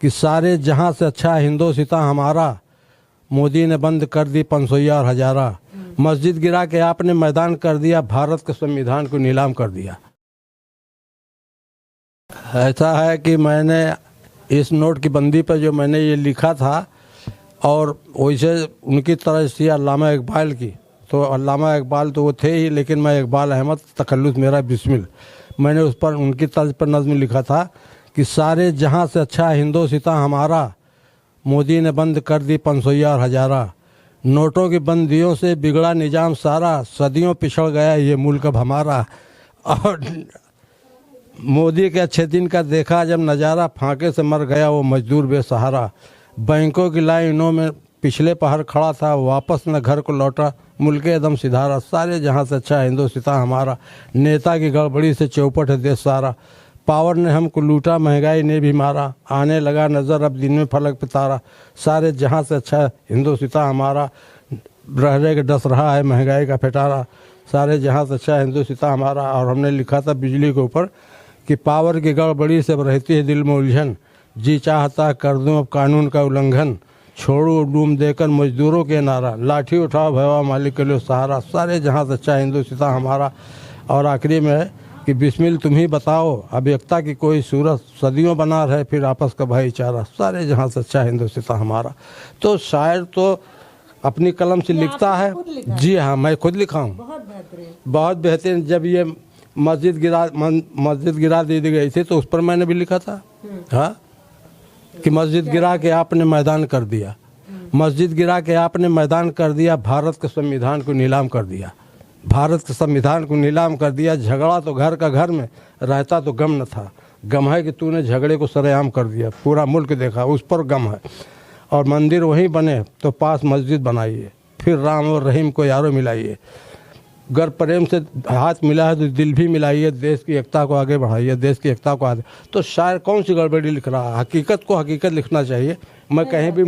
कि सारे जहां से अच्छा हिंदोसिता हमारा, मोदी ने बंद कर दी पंसोइया और हजारा, मस्जिद गिरा के आपने मैदान कर दिया, भारत के संविधान को नीलाम कर दिया। ऐसा है कि मैंने इस नोट की बंदी पर जो मैंने ये लिखा था, और वैसे उनकी तरह से अल्लामा इकबाल की, तो अल्लामा इकबाल तो वो थे ही, लेकिन मैं इकबाल अहमद, तखल्लुस मेरा बिस्मिल, मैंने उस पर उनकी तर्ज पर नज़्म लिखा था कि सारे जहां से अच्छा हिंदोसिता हमारा, मोदी ने बंद कर दी पंसोइया और हजारा, नोटों की बंदियों से बिगड़ा निजाम सारा, सदियों पिछड़ गया ये मुल्क अब हमारा। और मोदी के अच्छे दिन का देखा जब नज़ारा, फांके से मर गया वो मजदूर बेसहारा, बैंकों की लाइनों में पिछले पहर खड़ा था, वापस न घर को लौटा मुल्क एकदम सिधारा, सारे जहां से अच्छा हिंदोसिता हमारा, नेता की गड़बड़ी से चौपट है देश सारा, पावर ने हमको लूटा महंगाई ने भी मारा, आने लगा नज़र अब दिन में फलक पे तारा, सारे जहां से अच्छा हिंदोसिता हमारा, रहने के डस रहा है महंगाई का फिटारा, सारे जहां से अच्छा हिंदोसिता हमारा। और हमने लिखा था बिजली के ऊपर कि पावर की गड़बड़ी से रहती है दिल में उलझन, जी चाहता कर दूं अब कानून का उल्लंघन, छोड़ो डूम देकर मजदूरों के नारा, लाठी उठाओ भैया मालिक के लिए सहारा, सारे जहां से अच्छा हिंदोसिता हमारा। और आखिरी में है कि बिस्मिल तुम ही बताओ अब एकता की कोई सूरत, सदियों बना रहे फिर आपस का भाईचारा, सारे जहां से अच्छा हिंदोसिता हमारा। तो शायर तो अपनी कलम से लिखता है। जी हाँ, मैं खुद लिखा हूँ। बहुत बेहतरीन। जब ये मस्जिद गिरा दी गई थी तो उस पर मैंने भी लिखा था, हाँ, कि मस्जिद गिरा के आपने मैदान कर दिया, मस्जिद गिरा के आपने मैदान कर दिया, भारत के संविधान को नीलाम कर दिया, भारत के संविधान को नीलाम कर दिया। झगड़ा तो घर का घर में, रहता तो गम न था, गम है कि तूने झगड़े को सरेआम कर दिया, पूरा मुल्क देखा उस पर गम है। और मंदिर वहीं बने तो पास मस्जिद बनाइए, फिर राम और रहीम को यारों मिलाइए, गर प्रेम से हाथ मिला है तो दिल भी मिलाइए, देश की एकता को आगे बढ़ाइए, देश की एकता को आगे। तो शायर कौन सी गड़बड़ी लिख रहा है? हकीकत को हकीकत लिखना चाहिए। मैं कहीं भी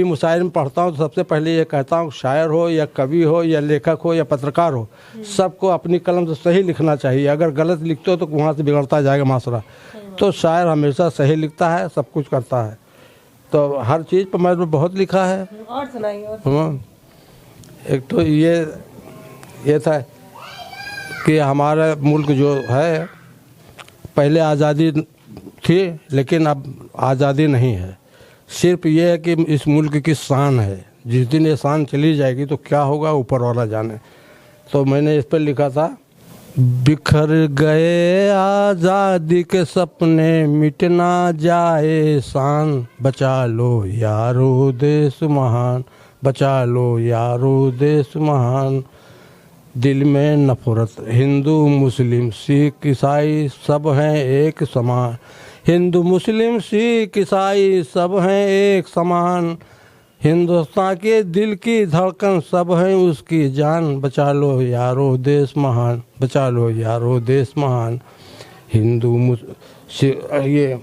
मुशायरे में पढ़ता हूँ तो सबसे पहले ये कहता हूँ, शायर हो या कवि हो या लेखक हो या पत्रकार हो, सबको अपनी कलम से सही लिखना चाहिए। अगर गलत लिखते हो तो वहाँ से बिगड़ता जाएगा माशरा। तो शायर हमेशा सही लिखता है, सब कुछ करता है। तो हर चीज़ पर मैंने बहुत लिखा है। और सुनाइए। एक तो ये था कि हमारा मुल्क जो है, पहले आज़ादी थी लेकिन अब आज़ादी नहीं है। सिर्फ ये है कि इस मुल्क की शान है, जिस दिन ये शान चली जाएगी तो क्या होगा ऊपर वाला जाने। तो मैंने इस पर लिखा था, बिखर गए आज़ादी के सपने, मिट ना जाए शान, बचा लो यारो देश महान, बचा लो यारो देश महान। दिल में नफरत, हिंदू मुस्लिम सिख ईसाई सब हैं एक समान, हिंदू मुस्लिम सिख ईसाई सब हैं एक समान, हिंदुस्तान के दिल की धड़कन सब हैं उसकी जान, बचा लो यारो देश महान, बचा लो यारो देश महान। ये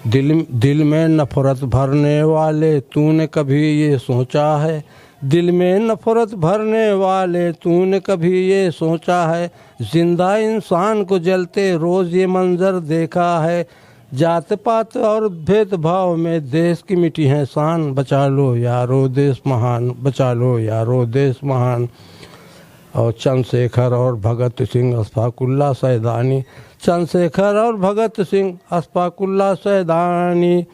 दिल में नफरत भरने वाले तूने कभी ये सोचा है, दिल में नफरत भरने वाले तूने कभी ये सोचा है, जिंदा इंसान को जलते रोज़ ये मंजर देखा है, जात पात और भेदभाव में देश की मिटी है शान, बचा लो यारो देश महान, बचा लो यारो देश महान। और चंद्रशेखर और भगत सिंह अशफाकुल्ला सैदानी, चंद्रशेखर और भगत सिंह अशफाकुल्ला सैदानी,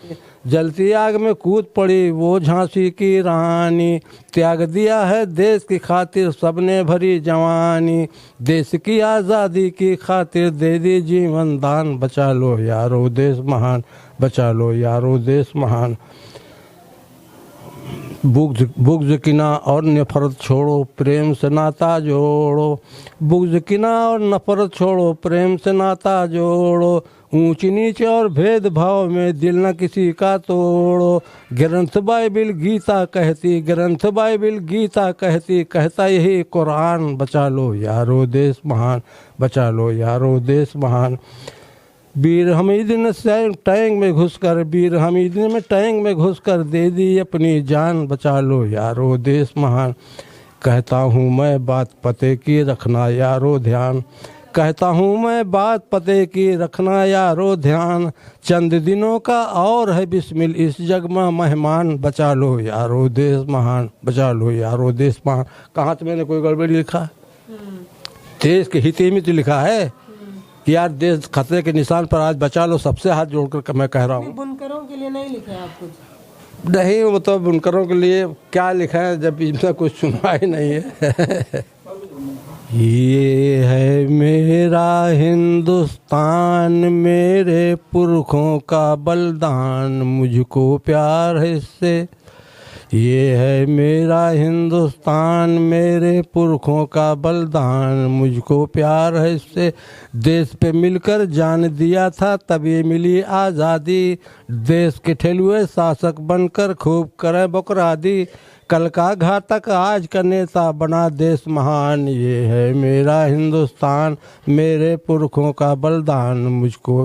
जलती आग में कूद पड़ी वो झांसी की रानी, त्याग दिया है देश की खातिर सबने भरी जवानी, देश की आज़ादी की खातिर दे दी जीवन दान, बचा लो यारो देश महान, बचा लो यारो देश महान। बुग़्ज़ किना और नफ़रत छोड़ो प्रेम से नाता जोड़ो, बुग़्ज़ किना और नफ़रत छोड़ो प्रेम से नाता जोड़ो, ऊंच नीच और भेदभाव में दिल न किसी का तोड़ो, ग्रंथ बाइबिल गीता कहती, ग्रंथ बाइबिल गीता कहती, कहता यही कुरान, बचा लो यारो देश महान, बचा लो यारो देश महान। वीर हमीद ने टैंक में घुसकर, वीर हमीद ने टैंक में घुसकर दे दी अपनी जान, बचा लो यारो देश महान। कहता हूँ मैं बात पते की रखना यारो ध्यान, कहता हूँ मैं बात पते की, रखना यारो ध्यान, चंद दिनों का और है बिस्मिल इस जग में मेहमान, बचा लो यारो देश महान, बचा लो यारो देश महान। कहाँ तो मैंने कोई गड़बड़ी लिखा? देश के हित में तो लिखा है कि यार देश खतरे के निशान पर, आज बचा लो, सबसे हाथ जोड़कर मैं कह रहा हूँ। बुनकरों के लिए नहीं लिखा है आप कुछ? नहीं, वो तो बुनकरों के लिए क्या लिखा है जब इनका कुछ सुना ही नहीं है। ये है मेरा हिंदुस्तान, मेरे पुरखों का बलिदान, मुझको प्यार है इससे। ये है मेरा हिंदुस्तान, मेरे पुरखों का बलिदान, मुझको प्यार है इससे। देश पे मिलकर जान दिया था तभी मिली आज़ादी, देश के ठेलुए शासक बनकर खूब करें बकरादी, कल का घातक आज का नेता बना देश महान। ये है मेरा हिंदुस्तान, मेरे पुरखों का बलिदान, मुझको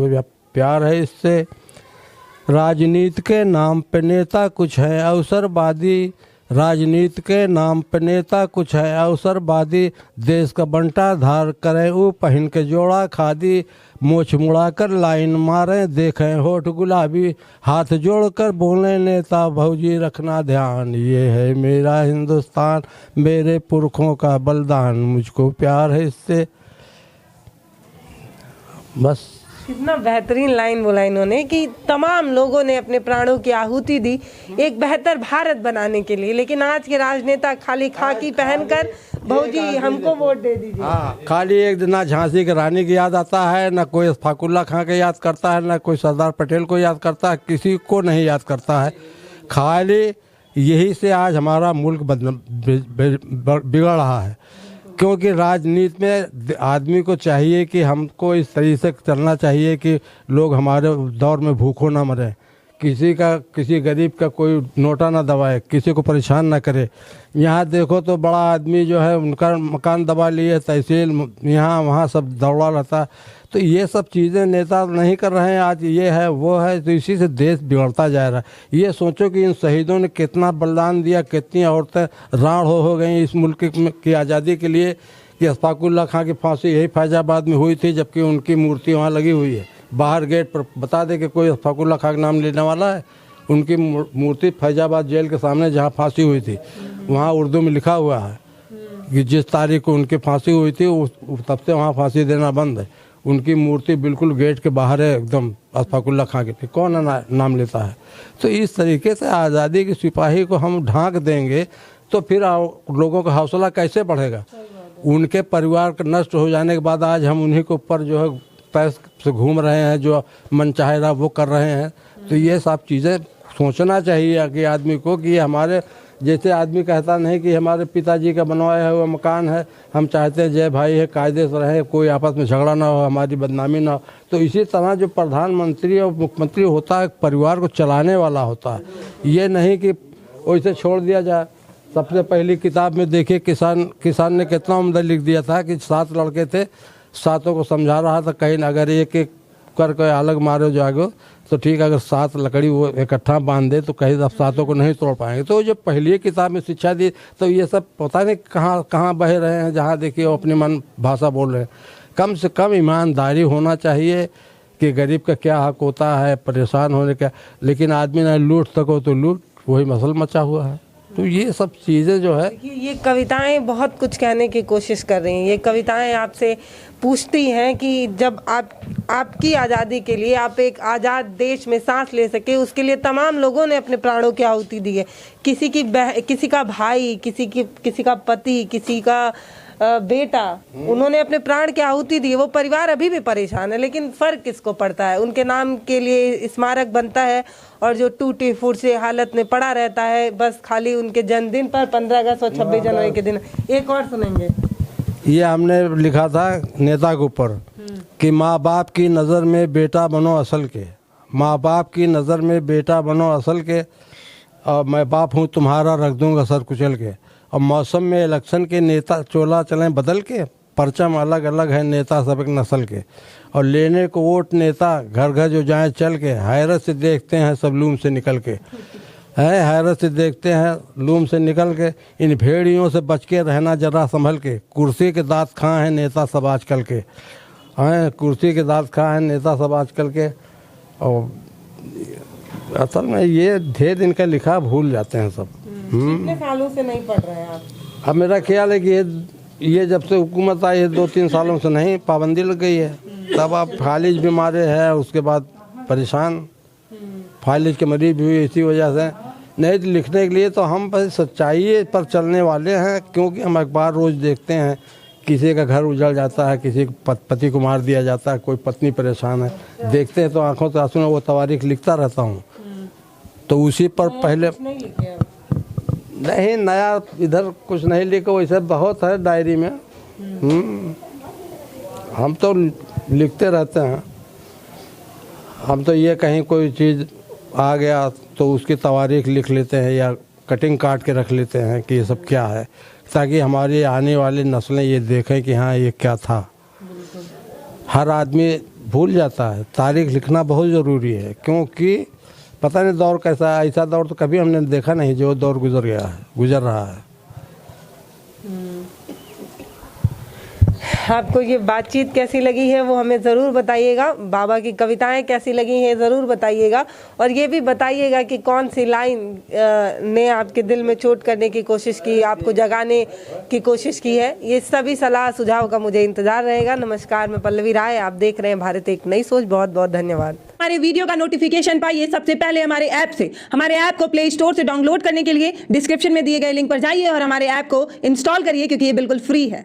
प्यार है इससे। राजनीति के नाम पे नेता कुछ है अवसरवादी, राजनीति के नाम पे नेता कुछ है अवसरवादी, देश का बंटा धार करें वो पहन के जोड़ा खादी, मोछ मुड़ा कर लाइन मारें देखें होठ गुलाबी, हाथ जोड़कर बोले नेता भौजी रखना ध्यान। ये है मेरा हिंदुस्तान, मेरे पुरखों का बलिदान, मुझको प्यार है इससे। बस कितना बेहतरीन लाइन बोला इन्होंने कि तमाम लोगों ने अपने प्राणों की आहुति दी एक बेहतर भारत बनाने के लिए, लेकिन आज के राजनेता खाली खाकी पहनकर भौजी हमको वोट दे दीजिए। हाँ, खाली एक दिन ना झांसी की रानी की याद आता है, ना कोई अशफाकुल्ला खां को याद करता है, ना कोई सरदार पटेल को याद करता है, किसी को नहीं याद करता है। खाली यही से आज हमारा मुल्क बिगड़ रहा है, क्योंकि राजनीति में आदमी को चाहिए कि हमको इस तरीके से चलना चाहिए कि लोग हमारे दौर में भूखों ना मरें, किसी गरीब का कोई नोटा ना दबाए, किसी को परेशान ना करे। यहाँ देखो तो बड़ा आदमी जो है उनका मकान दबा लिए, तहसील यहाँ वहाँ सब दौड़ा रहता। तो ये सब चीज़ें नेता नहीं कर रहे हैं, आज ये है वो है, तो इसी से देश बिगड़ता जा रहा है। ये सोचो कि इन शहीदों ने कितना बलिदान दिया, कितनी औरतें राण हो गई इस मुल्क की आज़ादी के लिए, कि अशफाकुल्ला खां की फांसी यही फैजाबाद में हुई थी, जबकि उनकी मूर्ति वहाँ लगी हुई है बाहर गेट पर। बता दे कि कोई अशफाकुल्ला खां का नाम लेने वाला है? उनकी मूर्ति फैजाबाद जेल के सामने जहाँ फांसी हुई थी वहाँ उर्दू में लिखा हुआ है कि जिस तारीख को उनकी फांसी हुई थी तब से वहाँ फांसी देना बंद है। उनकी मूर्ति बिल्कुल गेट के बाहर है एकदम, अशफाकुल्ला खां के। कौन नाम लेता है? तो इस तरीके से आज़ादी के सिपाही को हम ढांक देंगे तो फिर लोगों का हौसला कैसे बढ़ेगा? उनके परिवार का नष्ट हो जाने के बाद आज हम उन्हीं के ऊपर जो है पैस से घूम रहे हैं, जो मन चाहे रहा वो कर रहे हैं। तो ये सब चीज़ें सोचना चाहिए कि आदमी को, कि हमारे जैसे आदमी कहता नहीं कि हमारे पिताजी का बनवाया हुआ मकान है, हम चाहते हैं जय भाई है, कायदे से रहे, कोई आपस में झगड़ा ना हो, हमारी बदनामी ना हो। तो इसी तरह जो प्रधानमंत्री और मुख्यमंत्री होता है परिवार को चलाने वाला होता है, ये नहीं कि वैसे छोड़ दिया जाए। सबसे पहली किताब में देखिए किसान ने कितना उम्दा लिख दिया था कि 7 लड़के थे, 7 को समझा रहा था, कहीं अगर एक एक करके अलग मारे जाएगो तो ठीक, अगर 7 लकड़ी वो इकट्ठा बांध दे तो कहीं 7 को नहीं तोड़ पाएंगे। तो जो पहली किताब में शिक्षा दी, तो ये सब पता नहीं कहाँ बह रहे हैं, जहाँ देखिए वो अपनी मन भाषा बोल रहे हैं। कम से कम ईमानदारी होना चाहिए कि गरीब का क्या हक होता है, परेशान होने का, लेकिन आदमी ना लूट सको तो लूट, वही मसल मचा हुआ है। तो ये सब चीज़ें जो है, ये कविताएं बहुत कुछ कहने की कोशिश कर रही हैं। ये कविताएं आपसे पूछती हैं कि जब आपकी आज़ादी के लिए, आप एक आज़ाद देश में सांस ले सके, उसके लिए तमाम लोगों ने अपने प्राणों की आहुति दी है। किसी का भाई, किसी का पति, किसी का बेटा, उन्होंने अपने प्राण की आहुति दी। वो परिवार अभी भी परेशान है, लेकिन फर्क किसको पड़ता है? उनके नाम के लिए स्मारक बनता है और जो टूटी फूट से हालत में पड़ा रहता है बस खाली उनके जन्मदिन पर 15 अगस्त और 26 जनवरी के दिन। एक और सुनेंगे। ये हमने लिखा था नेता के ऊपर कि माँ बाप की नज़र में बेटा बनो असल के, माँ बाप की नज़र में बेटा बनो असल के, और मैं बाप हूँ तुम्हारा रख दूंगा सर कुचल के। और मौसम में इलेक्शन के नेता चोला चलें बदल के, परचम अलग अलग है नेता सब एक नस्ल के, और लेने को वोट नेता घर घर जो जाएं चल के, हैरत से देखते हैं सब लूम से निकल के, हैरत से देखते हैं लूम से निकल के, इन भेड़ियों से बच के रहना जरा संभल के, कुर्सी के दांत खां हैं नेता सब आजकल के। हैं, कुर्सी के दांत खा हैं नेता सब आजकल के। और असल में ये ढेर दिन का लिखा भूल जाते हैं सब। कितने सालों से नहीं पढ़ रहे हैं आप? अब मेरा ख्याल है कि ये जब से हुकूमत आई है 2-3 सालों से नहीं, पाबंदी लग गई है। तब आप फालिज बीमारी है, उसके बाद परेशान, फालिज के मरीज भी हुई इसी वजह से। नहीं तो लिखने के लिए तो हम बस सच्चाई पर चलने वाले हैं, क्योंकि हम अखबार रोज़ देखते हैं, किसी का घर उजड़ जाता है, किसी के पति को मार दिया जाता है, कोई पत्नी परेशान है, देखते हैं तो आंखों से आंसू में वो तवारीख लिखता रहता हूँ। तो उसी पर पहले नहीं, नया इधर कुछ नहीं लिखा, वैसे बहुत है डायरी में। हम तो लिखते रहते हैं। हम तो ये कहीं कोई चीज़ आ गया तो उसकी तवारीख लिख लेते हैं या कटिंग काट के रख लेते हैं कि ये सब क्या है, ताकि हमारी आने वाली नस्लें ये देखें कि हाँ ये क्या था। हर आदमी भूल जाता है, तारीख लिखना बहुत ज़रूरी है, क्योंकि पता नहीं दौर कैसा है। ऐसा दौर तो कभी हमने देखा नहीं जो दौर गुजर रहा है। आपको ये बातचीत कैसी लगी है वो हमें ज़रूर बताइएगा। बाबा की कविताएं कैसी लगी हैं ज़रूर बताइएगा। और ये भी बताइएगा कि कौन सी लाइन ने आपके दिल में चोट करने की कोशिश की, आपको जगाने की कोशिश की है। ये सभी सलाह सुझाव का मुझे इंतज़ार रहेगा। नमस्कार, मैं पल्लवी राय, आप देख रहे हैं भारत एक नई सोच। बहुत बहुत धन्यवाद। हमारे वीडियो का नोटिफिकेशन पाइए सबसे पहले हमारे ऐप से। हमारे ऐप को प्ले स्टोर से डाउनलोड करने के लिए डिस्क्रिप्शन में दिए गए लिंक पर जाइए और हमारे ऐप को इंस्टॉल करिए, क्योंकि ये बिल्कुल फ्री है।